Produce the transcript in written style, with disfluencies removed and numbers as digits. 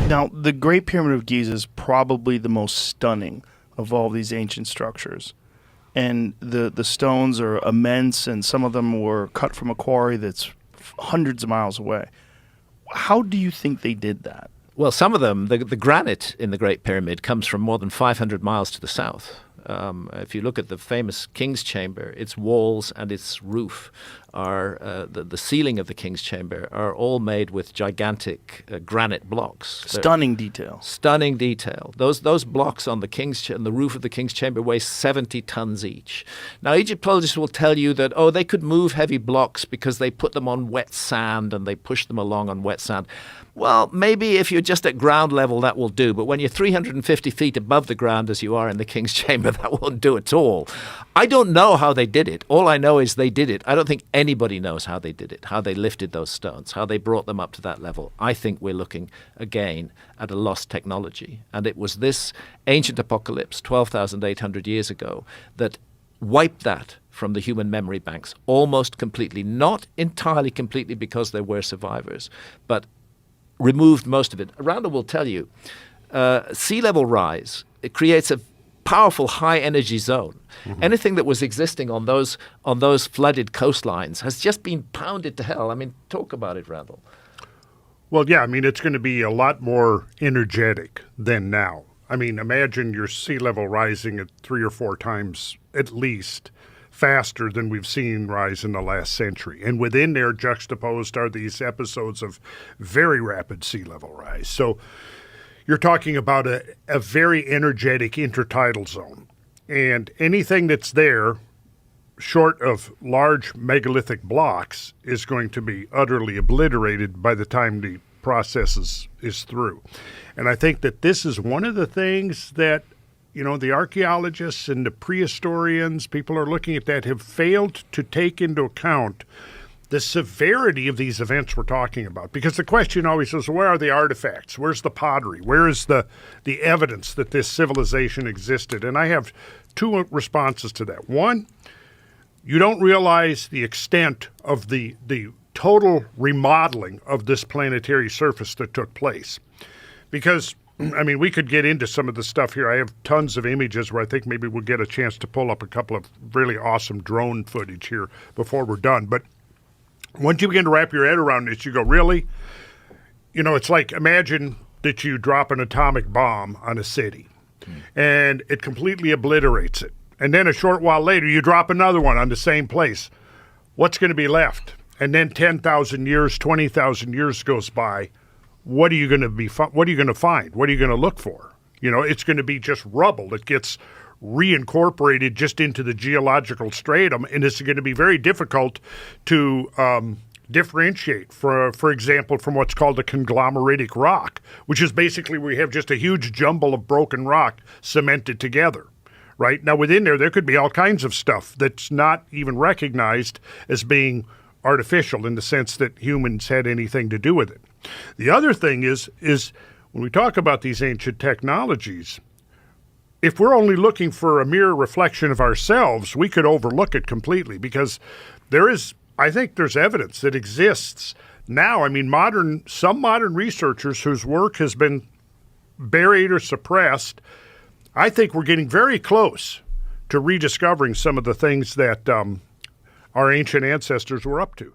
Now, the Great Pyramid of Giza is probably the most stunning of all these ancient structures. And the stones are immense, and some of them were cut from a quarry that's hundreds of miles away. How do you think they did that? Well, some of them, the granite in the Great Pyramid comes from more than 500 miles to the south. If you look at the famous King's Chamber, its walls and its roof are the ceiling of the King's Chamber are all made with gigantic granite blocks. Stunning detail. Stunning detail. Those blocks on the roof of the King's Chamber weigh 70 tons each. Now, Egyptologists will tell you that, they could move heavy blocks because they put them on wet sand and they push them along on wet sand. Well, maybe if you're just at ground level, that will do. But when you're 350 feet above the ground, as you are in the King's Chamber, that won't do at all. I don't know how they did it. All I know is they did it. I don't think anybody knows how they did it, how they lifted those stones, how they brought them up to that level. I think we're looking, again, at a lost technology. And it was this ancient apocalypse 12,800 years ago that wiped that from the human memory banks almost completely. Not entirely completely because there were survivors, but removed most of it. Randall will tell you, sea level rise, it creates a powerful high energy zone. Mm-hmm. Anything that was existing on those flooded coastlines has just been pounded to hell. I mean, talk about it, Randall. Well, yeah, I mean, it's going to be a lot more energetic than now. I mean, imagine your sea level rising at 3 or 4 times at least faster than we've seen rise in the last century. And within there, juxtaposed are these episodes of very rapid sea level rise. So you're talking about a very energetic intertidal zone. And anything that's there, short of large megalithic blocks, is going to be utterly obliterated by the time the process is through. And I think that this is one of the things that the archaeologists and the prehistorians, people are looking at that, have failed to take into account the severity of these events we're talking about. Because the question always is, where are the artifacts? Where's the pottery? Where is the evidence that this civilization existed? And I have 2 responses to that. One, you don't realize the extent of the total remodeling of this planetary surface that took place. Because I mean, we could get into some of the stuff here. I have tons of images where I think maybe we'll get a chance to pull up a couple of really awesome drone footage here before we're done. But once you begin to wrap your head around this, you go, really? It's like, imagine that you drop an atomic bomb on a city and it completely obliterates it. And then a short while later, you drop another one on the same place. What's going to be left? And then 10,000 years, 20,000 years goes by. What are you going to find? What are you going to look for? It's going to be just rubble that gets reincorporated just into the geological stratum, and it's going to be very difficult to differentiate, for example, from what's called a conglomeratic rock, which is basically where you have just a huge jumble of broken rock cemented together. Right? Now, within there could be all kinds of stuff that's not even recognized as being artificial in the sense that humans had anything to do with it. The other thing is when we talk about these ancient technologies, if we're only looking for a mere reflection of ourselves, we could overlook it completely, because I think there's evidence that exists now. I mean, some modern researchers whose work has been buried or suppressed, I think we're getting very close to rediscovering some of the things that our ancient ancestors were up to.